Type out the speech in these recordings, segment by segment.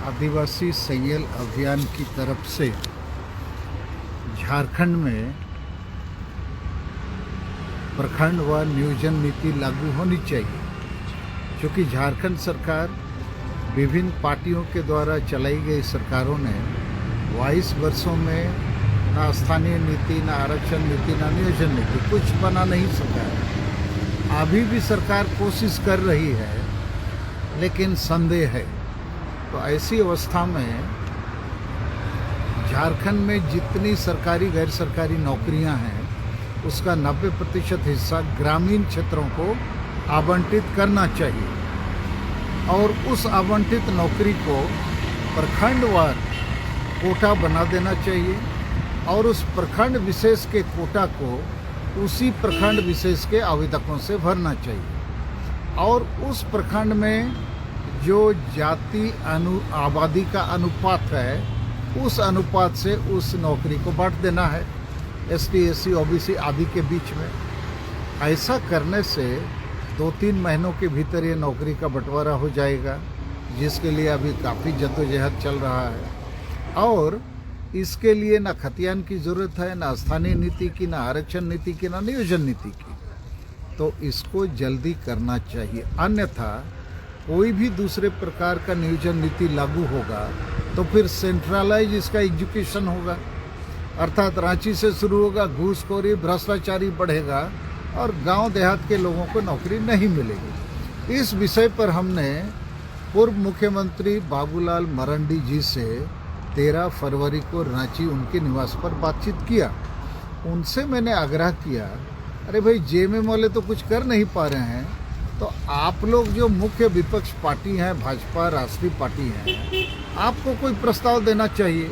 आदिवासी संयल अभियान की तरफ से झारखंड में प्रखंड व नियोजन नीति लागू होनी चाहिए, क्योंकि झारखंड सरकार विभिन्न पार्टियों के द्वारा चलाई गई सरकारों ने 22 वर्षों में ना स्थानीय नीति, ना आरक्षण नीति, ना नियोजन नीति कुछ बना नहीं सका है। अभी भी सरकार कोशिश कर रही है, लेकिन संदेह है। तो ऐसी अवस्था में झारखंड में जितनी सरकारी गैर सरकारी नौकरियां हैं, उसका 90% हिस्सा ग्रामीण क्षेत्रों को आवंटित करना चाहिए और उस आवंटित नौकरी को प्रखंडवार कोटा बना देना चाहिए और उस प्रखंड विशेष के कोटा को उसी प्रखंड विशेष के आवेदकों से भरना चाहिए और उस प्रखंड में जो जाति आबादी का अनुपात है, उस अनुपात से उस नौकरी को बांट देना है ST, SC, OBC आदि के बीच में। ऐसा करने से 2-3 महीनों के भीतर ये नौकरी का बंटवारा हो जाएगा, जिसके लिए अभी काफ़ी जद्दोजहद चल रहा है और इसके लिए ना खतियान की ज़रूरत है, ना स्थानीय नीति की, ना आरक्षण नीति की, ना नियोजन नीति की। तो इसको जल्दी करना चाहिए, अन्यथा कोई भी दूसरे प्रकार का नियोजन नीति लागू होगा तो फिर सेंट्रलाइज इसका एजुकेशन होगा, अर्थात रांची से शुरू होगा, घूसखोरी भ्रष्टाचारी बढ़ेगा और गांव देहात के लोगों को नौकरी नहीं मिलेगी। इस विषय पर हमने पूर्व मुख्यमंत्री बाबूलाल मरांडी जी से 13 फरवरी को रांची उनके निवास पर बातचीत किया। उनसे मैंने आग्रह किया, अरे भाई JMM वाले तो कुछ कर नहीं पा रहे हैं, तो आप लोग जो मुख्य विपक्ष पार्टी हैं, भाजपा राष्ट्रीय पार्टी हैं, आपको कोई प्रस्ताव देना चाहिए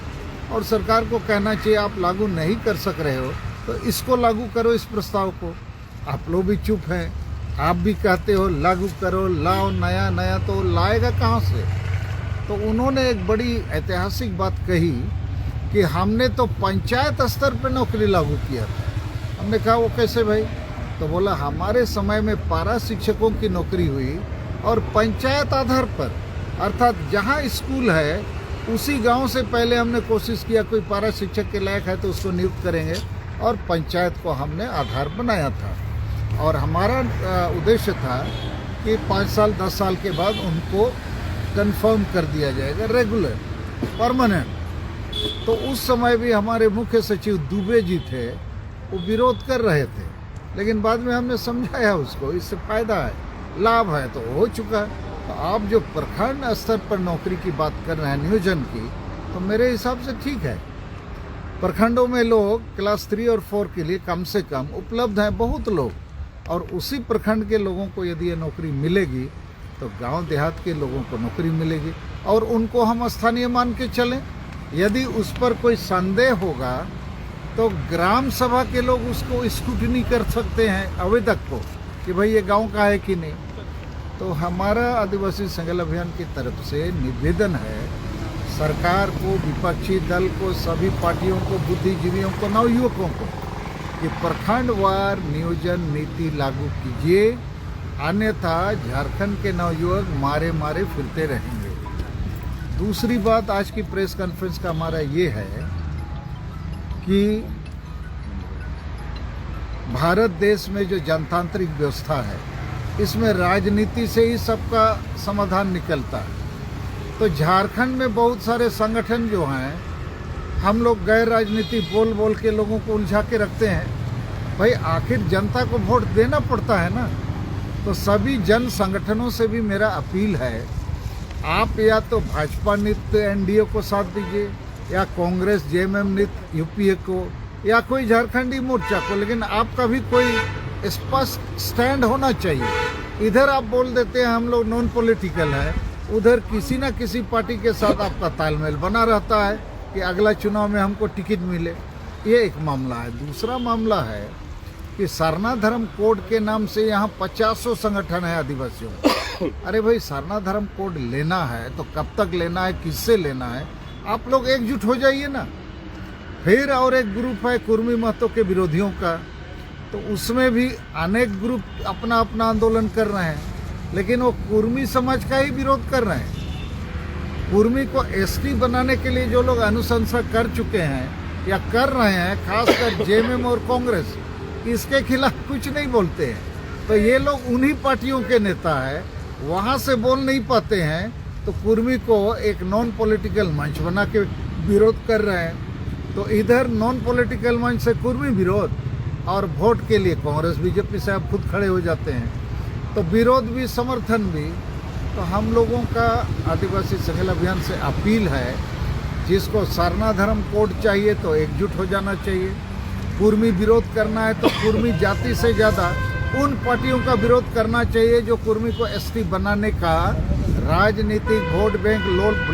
और सरकार को कहना चाहिए आप लागू नहीं कर सक रहे हो तो इसको लागू करो, इस प्रस्ताव को। आप लोग भी चुप हैं, आप भी कहते हो लागू करो, लाओ नया नया, तो लाएगा कहाँ से? तो उन्होंने एक बड़ी ऐतिहासिक बात कही कि हमने तो पंचायत स्तर पर नौकरी लागू किया था। हमने कहा वो कैसे भाई? तो बोला हमारे समय में पारा शिक्षकों की नौकरी हुई और पंचायत आधार पर, अर्थात जहाँ स्कूल है उसी गांव से पहले हमने कोशिश किया कोई पारा शिक्षक के लायक है तो उसको नियुक्त करेंगे और पंचायत को हमने आधार बनाया था और हमारा उद्देश्य था कि 5 साल 10 साल के बाद उनको कंफर्म कर दिया जाएगा रेगुलर परमानेंट। तो उस समय भी हमारे मुख्य सचिव दुबे जी थे, वो विरोध कर रहे थे, लेकिन बाद में हमने समझाया उसको इससे फायदा है, लाभ है, तो हो चुका। तो आप जो प्रखंड स्तर पर नौकरी की बात कर रहे हैं नियोजन की, तो मेरे हिसाब से ठीक है। प्रखंडों में लोग क्लास 3 और 4 के लिए कम से कम उपलब्ध हैं बहुत लोग, और उसी प्रखंड के लोगों को यदि ये नौकरी मिलेगी तो गांव देहात के लोगों को नौकरी मिलेगी और उनको हम स्थानीय मान के चलें। यदि उस पर कोई संदेह होगा तो ग्राम सभा के लोग उसको स्क्रूटनी कर सकते हैं आवेदक को कि भाई ये गांव का है कि नहीं। तो हमारा आदिवासी संगल अभियान की तरफ से निवेदन है सरकार को, विपक्षी दल को, सभी पार्टियों को, बुद्धिजीवियों को, नवयुवकों को कि प्रखंडवार नियोजन नीति लागू कीजिए, अन्यथा झारखंड के नवयुवक मारे मारे फिरते रहेंगे। दूसरी बात आज की प्रेस कॉन्फ्रेंस का हमारा ये है कि भारत देश में जो जनतांत्रिक व्यवस्था है, इसमें राजनीति से ही सबका समाधान निकलता है। तो झारखंड में बहुत सारे संगठन जो हैं, हम लोग गैर राजनीति बोल बोल के लोगों को उलझा के रखते हैं। भाई आखिर जनता को वोट देना पड़ता है ना। तो सभी जन संगठनों से भी मेरा अपील है, आप या तो भाजपा नित NDA को साथ दीजिए या कांग्रेस JMM नित UPA को या कोई झारखंडी मोर्चा को, लेकिन आपका भी कोई स्पष्ट स्टैंड होना चाहिए। इधर आप बोल देते हैं हम लोग नॉन पॉलिटिकल है, उधर किसी ना किसी पार्टी के साथ आपका तालमेल बना रहता है कि अगला चुनाव में हमको टिकट मिले। ये एक मामला है। दूसरा मामला है कि सरना धर्म कोड के नाम से यहाँ 50 संगठन है आदिवासियों का। अरे भाई सरना धर्म कोड लेना है तो कब तक लेना है, किससे लेना है? आप लोग एकजुट हो जाइए ना। फिर और एक ग्रुप है कुर्मी महतो के विरोधियों का, तो उसमें भी अनेक ग्रुप अपना अपना आंदोलन कर रहे हैं, लेकिन वो कुर्मी समाज का ही विरोध कर रहे हैं। कुर्मी को एसटी बनाने के लिए जो लोग अनुशंसा कर चुके हैं या कर रहे हैं, खासकर जेएमएम और कांग्रेस, इसके खिलाफ कुछ नहीं बोलते हैं। तो ये लोग उन्हीं पार्टियों के नेता हैं, वहाँ से बोल नहीं पाते हैं, तो कुर्मी को एक नॉन पॉलिटिकल मंच बना के विरोध कर रहे हैं। तो इधर नॉन पॉलिटिकल मंच से कुर्मी विरोध, और वोट के लिए कांग्रेस बीजेपी से अब खुद खड़े हो जाते हैं। तो विरोध भी समर्थन भी। तो हम लोगों का आदिवासी संघर्ष अभियान से अपील है, जिसको सरना धर्म कोड चाहिए तो एकजुट हो जाना चाहिए। कुर्मी विरोध करना है तो कुर्मी जाति से ज़्यादा उन पार्टियों का विरोध करना चाहिए जो कुर्मी को एसटी बनाने का राजनीतिक वोट बैंक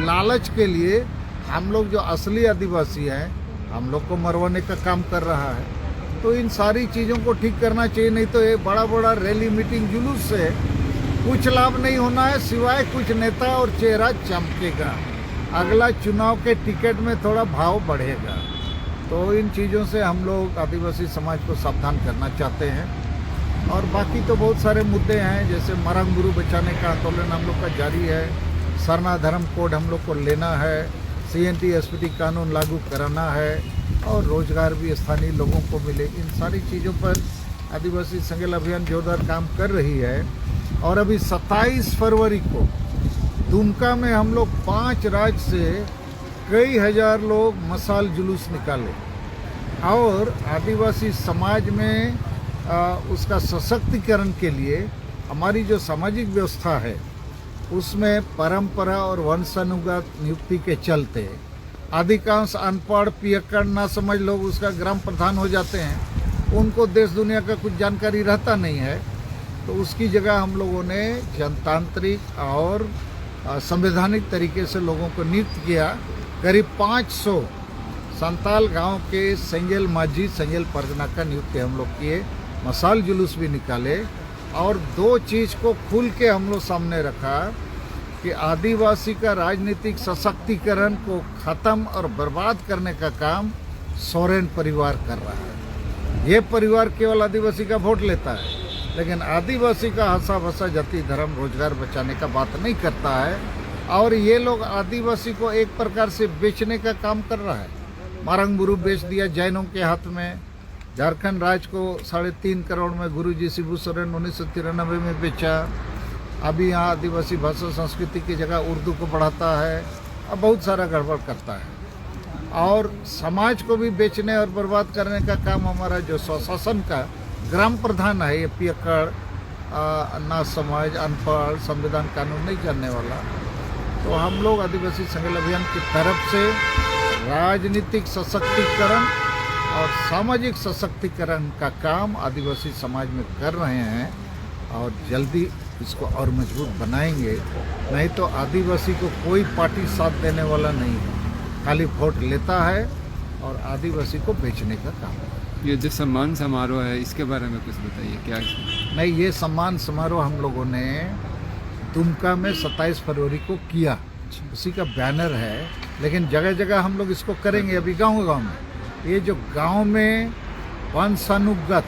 लालच के लिए हम लोग जो असली आदिवासी हैं हम लोग को मरवाने का काम कर रहा है। तो इन सारी चीज़ों को ठीक करना चाहिए, नहीं तो ये बड़ा बड़ा रैली मीटिंग जुलूस से कुछ लाभ नहीं होना है, सिवाय कुछ नेता और चेहरा चमकेगा। अगला चुनाव के टिकट में थोड़ा भाव बढ़ेगा। तो इन चीज़ों से हम लोग आदिवासी समाज को सावधान करना चाहते हैं। और बाकी तो बहुत सारे मुद्दे हैं, जैसे मारंग बुरू बचाने का आंदोलन हम लोग का जारी है, सरना धर्म कोड हम लोग को लेना है, CNT SPT कानून लागू कराना है, और रोजगार भी स्थानीय लोगों को मिले। इन सारी चीज़ों पर आदिवासी संघर्ष अभियान जोरदार काम कर रही है। और अभी 27 फरवरी को दुमका में हम लोग 5 राज्य से कई हजार लोग मशाल जुलूस निकाले, और आदिवासी समाज में उसका सशक्तिकरण के लिए हमारी जो सामाजिक व्यवस्था है उसमें परंपरा और वंशानुगत नियुक्ति के चलते अधिकांश अनपढ़ पियक्कड़ ना समझ लोग उसका ग्राम प्रधान हो जाते हैं। उनको देश दुनिया का कुछ जानकारी रहता नहीं है। तो उसकी जगह हम लोगों ने जनतांत्रिक और संवैधानिक तरीके से लोगों को नियुक्त किया। करीब 500 संताल गांव के सेंगेल माझी सेंगेल परगना का नियुक्ति हम लोग किए, मशाल जुलूस भी निकाले। और 2 चीज़ को खुल के हम लोग सामने रखा कि आदिवासी का राजनीतिक सशक्तिकरण को ख़त्म और बर्बाद करने का काम सोरेन परिवार कर रहा है। ये परिवार केवल आदिवासी का वोट लेता है, लेकिन आदिवासी का हंसा भसा जाति धर्म रोजगार बचाने का बात नहीं करता है। और ये लोग आदिवासी को एक प्रकार से बेचने का काम कर रहा है। मारंग बुरू बेच दिया जैनों के हाथ में, झारखंड राज्य को 3.5 करोड़ में गुरुजी शिबू सोरेन 1993 में बेचा। अभी यहाँ आदिवासी भाषा संस्कृति की जगह उर्दू को बढ़ाता है, अब बहुत सारा गड़बड़ करता है। और समाज को भी बेचने और बर्बाद करने का काम हमारा जो स्वशासन का ग्राम प्रधान है, ये पियक्कड़ ना समझ अनपढ़ संविधान कानून नहीं जानने वाला। तो हम लोग आदिवासी संघर्ष अभियान की तरफ से राजनीतिक सशक्तिकरण और सामाजिक सशक्तिकरण का काम आदिवासी समाज में कर रहे हैं, और जल्दी इसको और मजबूत बनाएंगे। नहीं तो आदिवासी को कोई पार्टी साथ देने वाला नहीं है, खाली वोट लेता है और आदिवासी को बेचने का काम है। ये जो सम्मान समारोह है इसके बारे में कुछ बताइए क्या? नहीं, ये सम्मान समारोह हम लोगों ने दुमका में 27 फरवरी को किया, उसी का बैनर है। लेकिन जगह जगह हम लोग इसको करेंगे। अभी गांव-गांव में ये जो गांव में वंशानुगत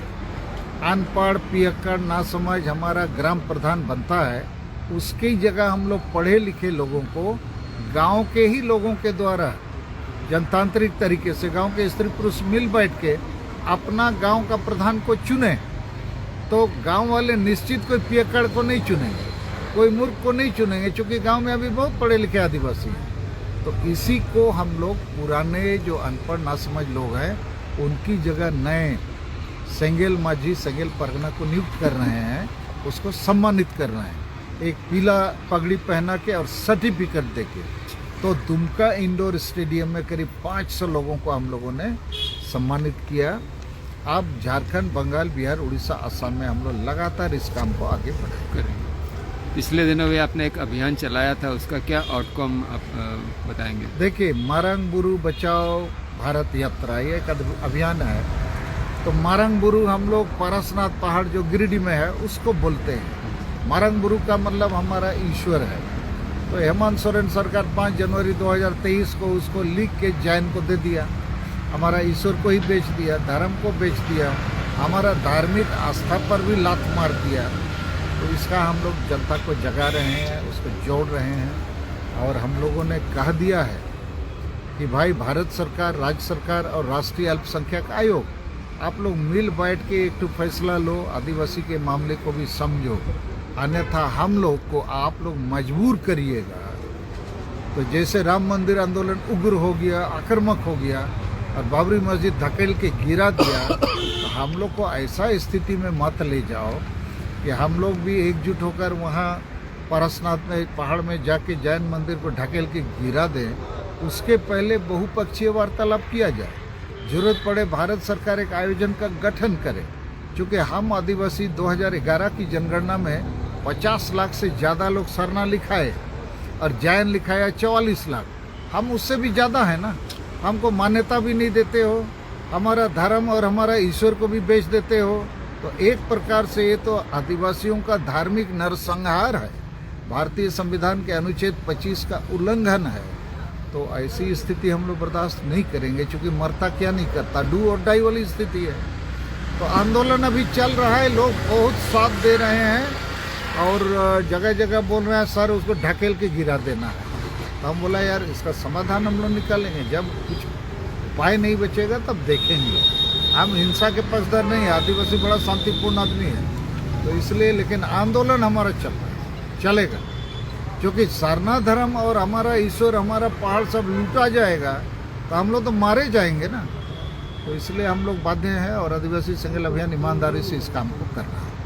अनपढ़ पियक्कड़ ना समझ हमारा ग्राम प्रधान बनता है, उसकी जगह हम लोग पढ़े लिखे लोगों को गांव के ही लोगों के द्वारा जनतांत्रिक तरीके से गांव के स्त्री पुरुष मिल बैठ के अपना गांव का प्रधान को चुने। तो गांव वाले निश्चित कोई पियक्कड़ को नहीं चुनेंगे, कोई मूर्ख को नहीं चुनेंगे, क्योंकि गांव में अभी बहुत पढ़े लिखे आदिवासी हैं। तो इसी को हम लोग पुराने जो अनपढ़ नासमझ लोग हैं उनकी जगह नए सेंगेल माझी सेंगेल परगना को नियुक्त कर रहे हैं, उसको सम्मानित कर रहे हैं एक पीला पगड़ी पहना के और सर्टिफिकेट दे के। तो दुमका इंडोर स्टेडियम में करीब 500 लोगों को हम लोगों ने सम्मानित किया। अब झारखंड, बंगाल, बिहार, उड़ीसा, असम में हम लोग लगातार इस काम को आगे बढ़ाएंगे। पिछले दिनों में आपने एक अभियान चलाया था, उसका क्या आउटकम आप बताएंगे? देखिए, मारंग बुरू बचाओ भारत यात्रा ये एक अभियान है। तो मारंग बुरू हम लोग पारसनाथ पहाड़ जो गिरिडीह में है उसको बोलते हैं। मारंग बुरू का मतलब हमारा ईश्वर है। तो हेमंत सोरेन सरकार 5 जनवरी 2023 को उसको लिख के जैन को दे दिया, हमारा ईश्वर को ही बेच दिया, धर्म को बेच दिया, हमारा धार्मिक आस्था पर भी लात मार दिया। तो इसका हम लोग जनता को जगा रहे हैं, उसको जोड़ रहे हैं। और हम लोगों ने कह दिया है कि भाई भारत सरकार, राज्य सरकार और राष्ट्रीय अल्पसंख्यक आयोग, आप लोग मिल बैठ के एक तो फैसला लो, आदिवासी के मामले को भी समझो, अन्यथा हम लोग को आप लोग मजबूर करिएगा। तो जैसे राम मंदिर आंदोलन उग्र हो गया, आक्रामक हो गया और बाबरी मस्जिद धकेल के गिरा दिया, तो हम लोग को ऐसा स्थिति में मत ले जाओ कि हम लोग भी एकजुट होकर वहाँ पारसनाथ में पहाड़ में जाके जैन मंदिर को ढकेल के गिरा दें। उसके पहले बहुपक्षीय वार्तालाप किया जाए, जरूरत पड़े भारत सरकार एक आयोजन का गठन करे। चूँकि हम आदिवासी 2011 की जनगणना में 50 लाख से ज़्यादा लोग सरना लिखाए और जैन लिखाया 44 लाख, हम उससे भी ज़्यादा है ना। हमको मान्यता भी नहीं देते हो, हमारा धर्म और हमारा ईश्वर को भी बेच देते हो। तो एक प्रकार से ये तो आदिवासियों का धार्मिक नरसंहार है, भारतीय संविधान के अनुच्छेद 25 का उल्लंघन है। तो ऐसी स्थिति हम लोग बर्दाश्त नहीं करेंगे, क्योंकि मरता क्या नहीं करता, डू और डाई वाली स्थिति है। तो आंदोलन अभी चल रहा है, लोग बहुत साथ दे रहे हैं और जगह जगह बोल रहे हैं सर उसको ढकेल के गिरा देना है। तो हम बोला यार इसका समाधान हम लोग निकालेंगे, जब कुछ उपाय नहीं बचेगा तब देखेंगे। हम हिंसा के पक्षधर नहीं है, आदिवासी बड़ा शांतिपूर्ण आदमी है, तो इसलिए लेकिन आंदोलन हमारा चल रहा है, चलेगा। क्योंकि सारना धर्म और हमारा ईश्वर, हमारा पहाड़ सब लूटा जाएगा तो हम लोग तो मारे जाएंगे ना। तो इसलिए हम लोग बाध्य हैं और आदिवासी संघर्ष अभियान ईमानदारी से इस काम को कर रहा है।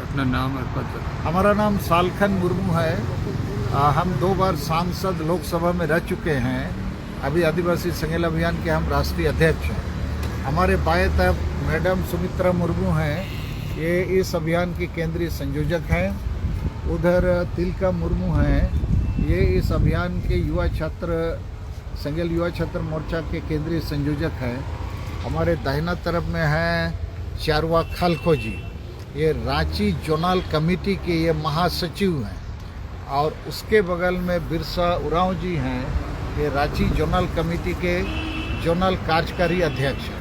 अपना नाम और पद बताएं। हमारा नाम सालखन मुर्मू है। हम 2 बार सांसद लोकसभा में रह चुके हैं। अभी आदिवासी संघर्ष अभियान के हम राष्ट्रीय अध्यक्ष हैं। हमारे बाएं तरफ मैडम सुमित्रा मुर्मू हैं, ये इस अभियान की केंद्रीय संयोजक हैं। उधर तिलका मुर्मू हैं, ये इस अभियान के युवा छात्र संघर्ष युवा छात्र मोर्चा के केंद्रीय संयोजक हैं। हमारे दाहिना तरफ में हैं चारवा खालखो जी, ये रांची जोनल कमेटी के ये महासचिव हैं। और उसके बगल में बिरसा उरांव जी हैं, ये रांची जोनल कमेटी के जोनल कार्यकारी अध्यक्ष हैं।